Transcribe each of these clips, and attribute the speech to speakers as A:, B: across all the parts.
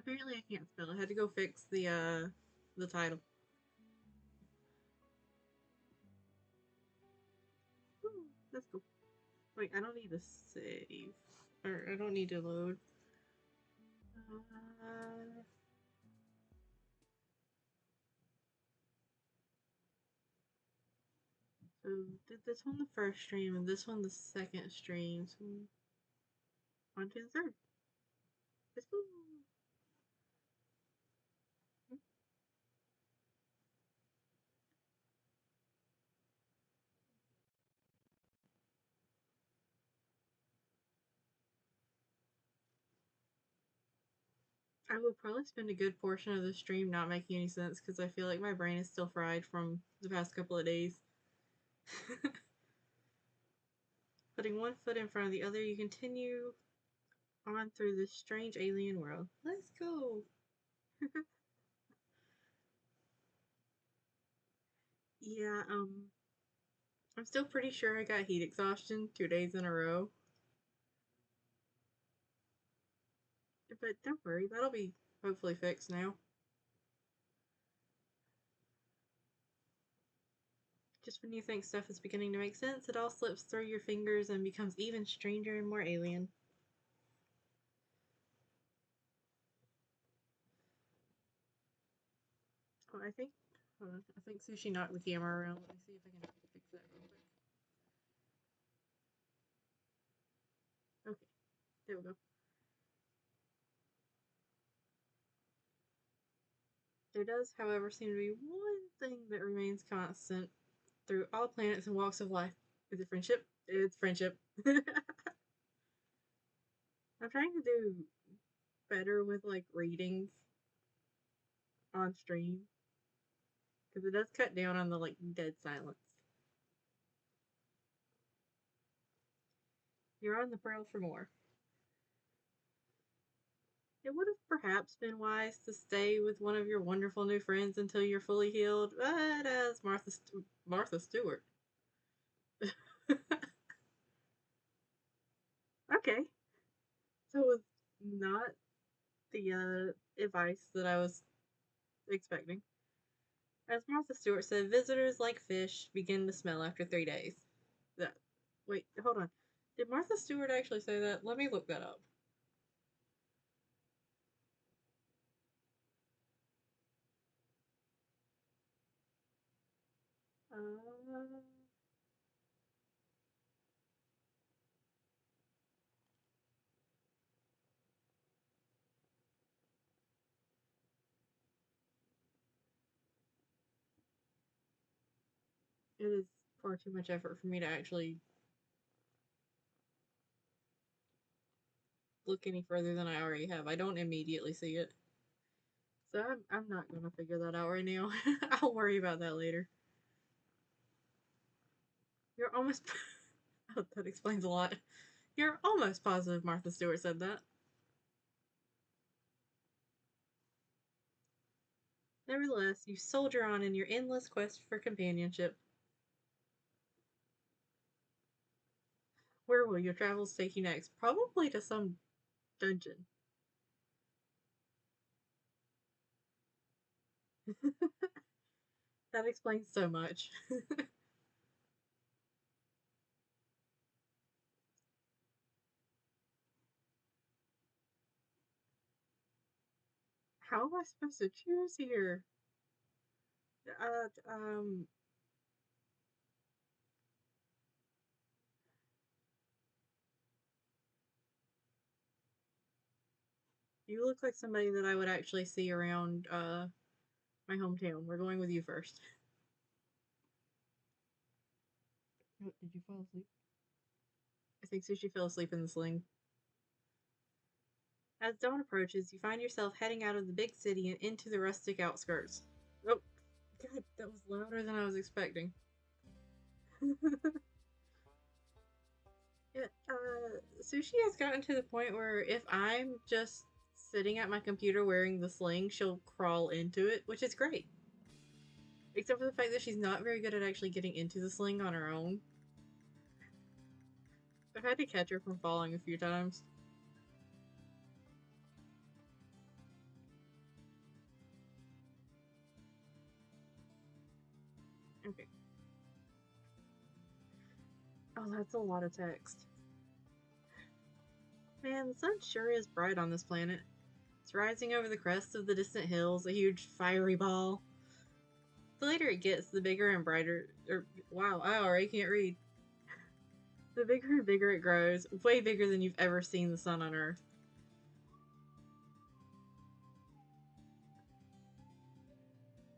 A: Apparently I can't spell. I had to go fix the title. Ooh, that's cool. Wait, I don't need to save. Or I don't need to load. So did this one the first stream and this one the second stream. So on to the third. Let's go. I will probably spend a good portion of the stream not making any sense because I feel like my brain is still fried from the past couple of days. Putting one foot in front of the other, you continue on through this strange alien world. Let's go! Yeah, I'm still pretty sure I got heat exhaustion 2 days in a row. But don't worry, that'll be hopefully fixed now. Just when you think stuff is beginning to make sense, it all slips through your fingers and becomes even stranger and more alien. Oh, hold on, I think Sushi knocked the camera around. Let me see if I can fix that real quick. Okay, there we go. There does, however, seem to be one thing that remains constant through all planets and walks of life. Is it friendship? It's friendship. I'm trying to do better with like readings on stream because it does cut down on the like dead silence. You're on the prowl for more. It would have perhaps been wise to stay with one of your wonderful new friends until you're fully healed, but as Martha Stewart. Okay, so it was not the advice that I was expecting. As Martha Stewart said, visitors like fish begin to smell after 3 days. That wait, hold on. Did Martha Stewart actually say that? Let me look that up. Uh, it is far too much effort for me to actually look any further than I already have. I don't immediately see it. So I'm not gonna figure that out right now. I'll worry about that later. You're almost oh, that explains a lot. You're almost positive Martha Stewart said that. Nevertheless, you soldier on in your endless quest for companionship. Where will your travels take you next? Probably to some dungeon. That explains so much. How am I supposed to choose here? Uh, um, you look like somebody that I would actually see around, my hometown. We're going with you first. What, did you fall asleep? I think Sushi fell asleep in the sling. As dawn approaches, you find yourself heading out of the big city and into the rustic outskirts. Oh, God, that was louder than I was expecting. Yeah, Sushi has gotten to the point where if I'm just sitting at my computer wearing the sling, she'll crawl into it, which is great. Except for the fact that she's not very good at actually getting into the sling on her own. I've had to catch her from falling a few times. Oh, that's a lot of text. Man, the sun sure is bright on this planet. It's rising over the crests of the distant hills, a huge fiery ball. The later it gets, the bigger and brighter. Wow, I already can't read. The bigger and bigger it grows, way bigger than you've ever seen the sun on Earth.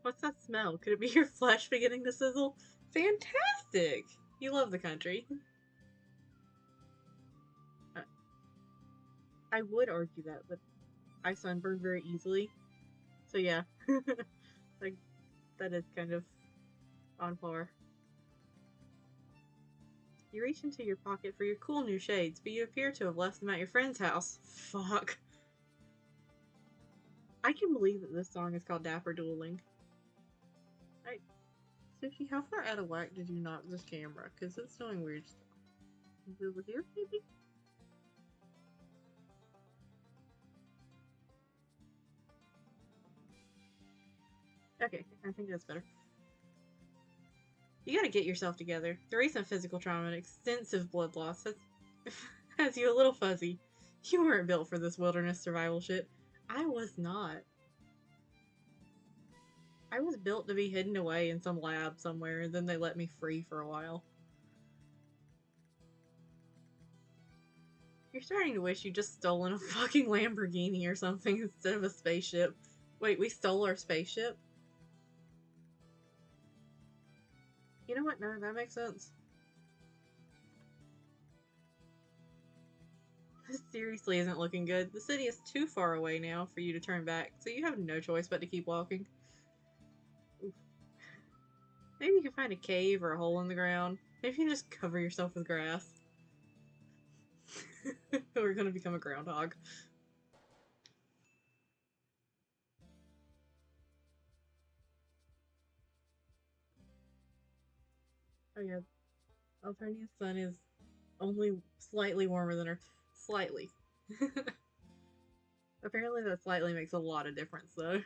A: What's that smell? Could it be your flesh beginning to sizzle? Fantastic! You love the country. I would argue that, but I sunburn very easily. So yeah, like that is kind of on par. You reach into your pocket for your cool new shades, but you appear to have left them at your friend's house. Fuck. I can believe that this song is called Dapper Dueling. Sushi, how far out of whack did you knock this camera? Because it's doing weird stuff. Is it over here, maybe? Okay, I think that's better. You gotta get yourself together. The recent physical trauma and extensive blood loss has you a little fuzzy. You weren't built for this wilderness survival shit. I was not. I was built to be hidden away in some lab somewhere, and then they let me free for a while. You're starting to wish you'd just stolen a fucking Lamborghini or something instead of a spaceship. Wait, we stole our spaceship? You know what? No, that makes sense. This seriously isn't looking good. The city is too far away now for you to turn back, so you have no choice but to keep walking. Oof. Maybe you can find a cave or a hole in the ground. Maybe you can just cover yourself with grass. We're gonna become a groundhog. Oh yeah, Alternia's sun is only slightly warmer than Earth. Slightly. Apparently that slightly makes a lot of difference, though.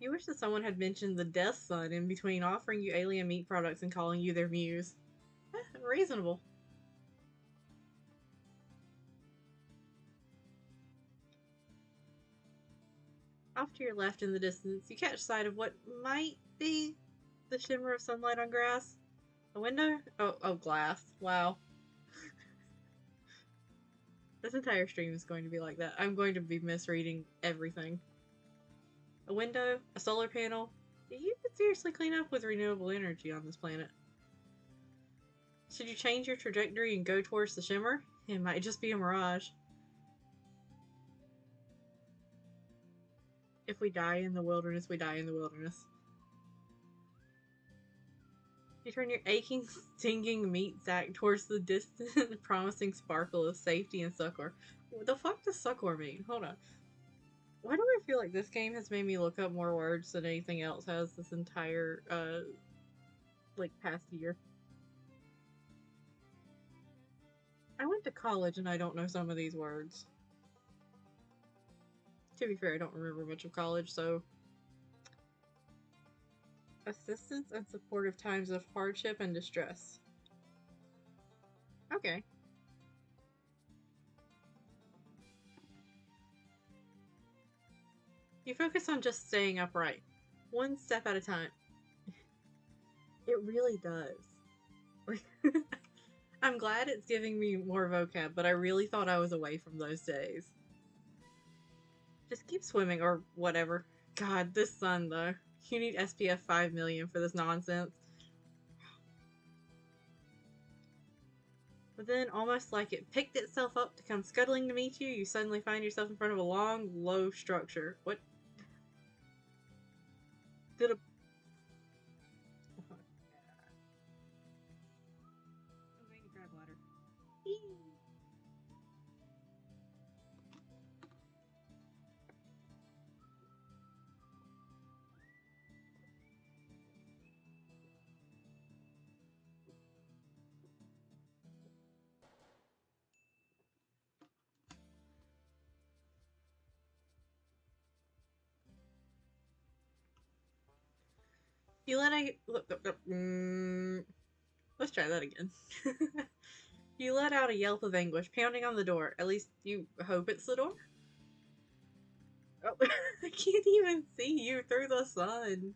A: You wish that someone had mentioned the death sun in between offering you alien meat products and calling you their muse. Reasonable. Off to your left in the distance, you catch sight of what might be the shimmer of sunlight on grass. A window? Oh, glass. Wow. This entire stream is going to be like that. I'm going to be misreading everything. A window? A solar panel? You could seriously clean up with renewable energy on this planet. Should you change your trajectory and go towards the shimmer? It might just be a mirage. If we die in the wilderness, we die in the wilderness. You turn your aching, stinging meat sack towards the distant, promising sparkle of safety and succor. What the fuck does succor mean? Hold on. Why do I feel like this game has made me look up more words than anything else has this entire, like, past year? I went to college and I don't know some of these words. To be fair, I don't remember much of college, so... Assistance and supportive times of hardship and distress. Okay. You focus on just staying upright. One step at a time. It really does. I'm glad it's giving me more vocab, but I really thought I was away from those days. Just keep swimming, or whatever. God, this sun, though. You need SPF 5 million for this nonsense. But then, almost like it picked itself up to come scuttling to meet you, you suddenly find yourself in front of a long, low structure. What? Did a... Oh, God. I'm going to grab water. Eee. You let out... Let's try that again. You let out a yelp of anguish, pounding on the door. At least you hope it's the door? Oh, I can't even see you through the sun.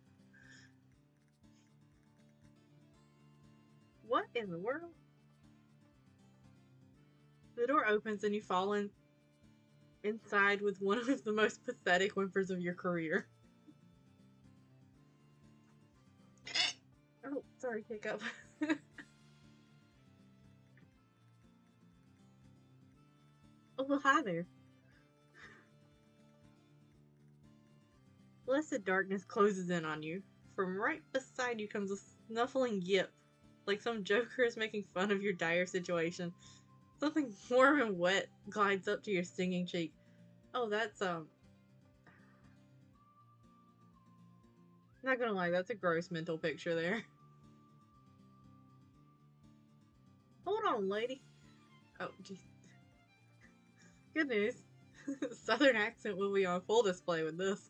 A: What in the world? The door opens and you fall inside with one of the most pathetic whimpers of your career. Oh, sorry, hiccup. Oh, well, hi there. Blessed darkness closes in on you. From right beside you comes a snuffling yip, like some joker is making fun of your dire situation. Something warm and wet glides up to your stinging cheek. Oh, that's, not gonna lie, that's a gross mental picture there. Hold on, lady. Oh, jeez. Good news. Southern accent will be on full display with this.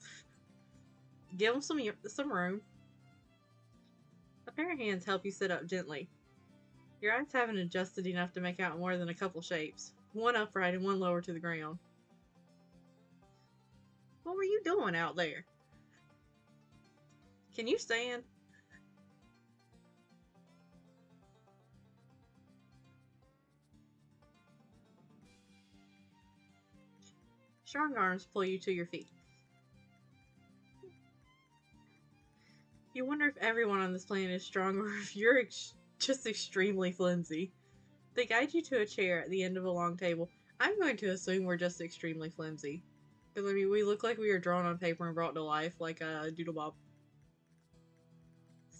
A: Give him some room. A pair of hands help you sit up gently. Your eyes haven't adjusted enough to make out more than a couple shapes. One upright and one lower to the ground. What were you doing out there? Can you stand? Strong arms pull you to your feet. You wonder if everyone on this planet is strong or if you're just extremely flimsy. They guide you to a chair at the end of a long table. I'm going to assume we're just extremely flimsy. Because, I mean, we look like we are drawn on paper and brought to life like a doodle bob.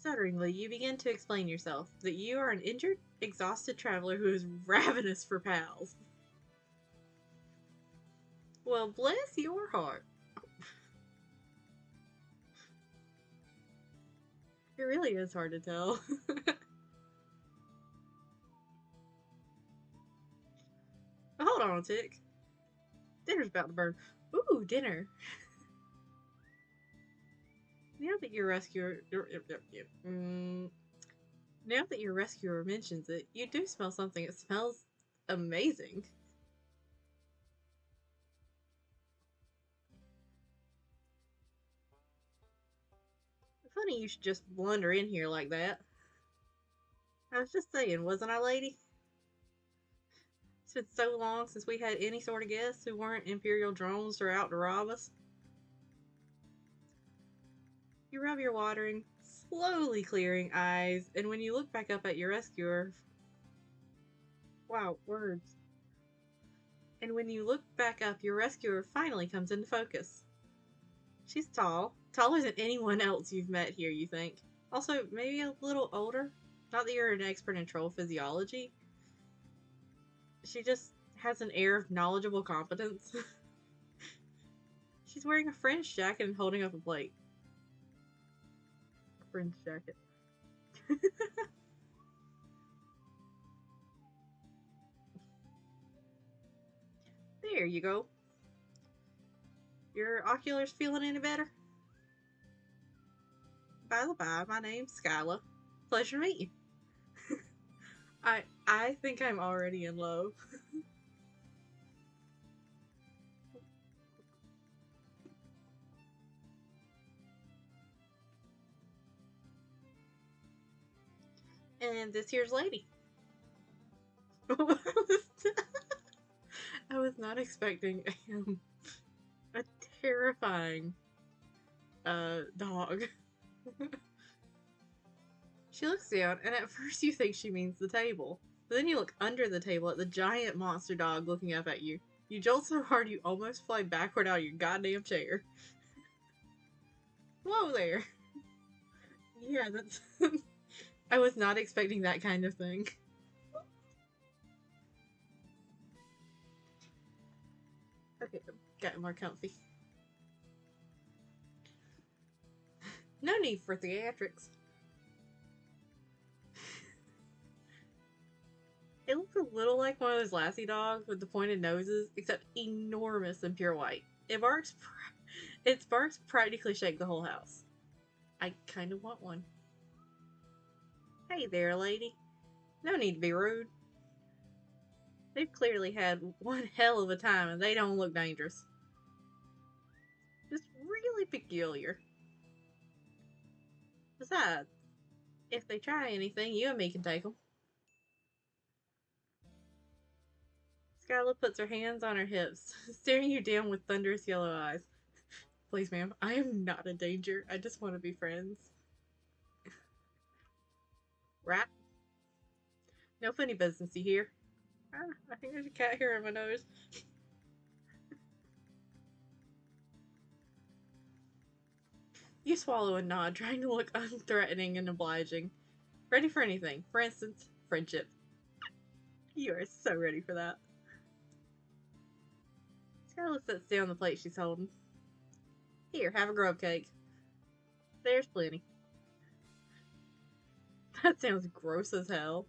A: Stutteringly, you begin to explain yourself, that you are an injured, exhausted traveler who is ravenous for pals. Well, bless your heart. It really is hard to tell. Hold on a tick. Dinner's about to burn. Ooh, dinner. Now that your rescuer... Now that your rescuer mentions it, you do smell something. It smells amazing. Funny you should just blunder in here like that. I was just saying, wasn't I, lady? It's been so long since we had any sort of guests who weren't Imperial drones or out to rob us. You rub your watering, slowly clearing eyes, and when you look back up at your rescuer... Wow, words. And when you look back up, your rescuer finally comes into focus. She's tall. Taller than anyone else you've met here, you think. Also, maybe a little older. Not that you're an expert in troll physiology. She just has an air of knowledgeable competence. She's wearing a fringe jacket and holding up a plate. A fringe jacket. There you go. Your oculars feeling any better? By the by, my name's Skyla. Pleasure to meet you. I think I'm already in love. And this here's lady. I was not expecting a terrifying dog. She looks down, and at first you think she means the table. But then you look under the table at the giant monster dog looking up at you. You jolt so hard you almost fly backward out of your goddamn chair. Whoa there! Yeah, that's... I was not expecting that kind of thing. Okay, got more comfy. No need for theatrics. It looks a little like one of those Lassie dogs with the pointed noses, except enormous and pure white. Its barks practically shake the whole house. I kind of want one. Hey there, lady. No need to be rude. They've clearly had one hell of a time and they don't look dangerous. Just really peculiar. Besides, if they try anything, you and me can take them. Skyla puts her hands on her hips, staring you down with thunderous yellow eyes. Please, ma'am, I am not in danger. I just want to be friends. Right? No funny business, you hear? I think there's a cat hair in my nose. You swallow and nod, trying to look unthreatening and obliging. Ready for anything. For instance, friendship. You are so ready for that. Scarlett sets down the plate she's holding. Here, have a grub cake. There's plenty. That sounds gross as hell.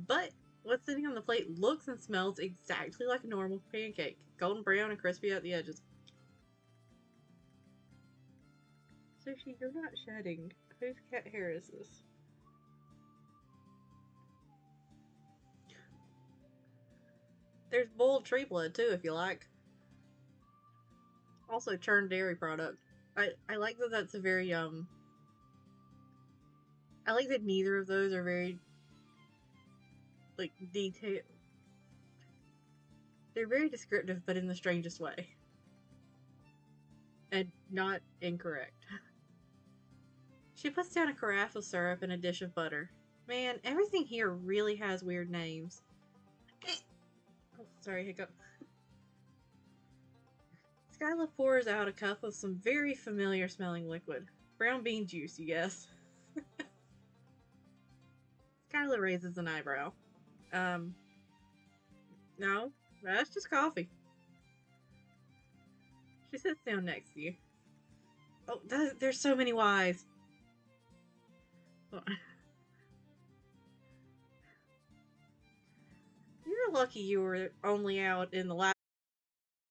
A: But what's sitting on the plate looks and smells exactly like a normal pancake. Golden brown and crispy at the edges. Sushi, you're not shedding. Whose cat hair is this? There's boiled tree blood too, if you like. Also, churned dairy product. I like that that's a very, I like that neither of those are very, like, detailed. They're very descriptive, but in the strangest way. And not incorrect. She puts down a carafe of syrup and a dish of butter. Man, everything here really has weird names. Oh, sorry, hiccup. Skyla pours out a cup of some very familiar smelling liquid. Brown bean juice, you guess. Skyla raises an eyebrow. No, that's just coffee. She sits down next to you. Oh, there's so many Y's. You're lucky you were only out in the last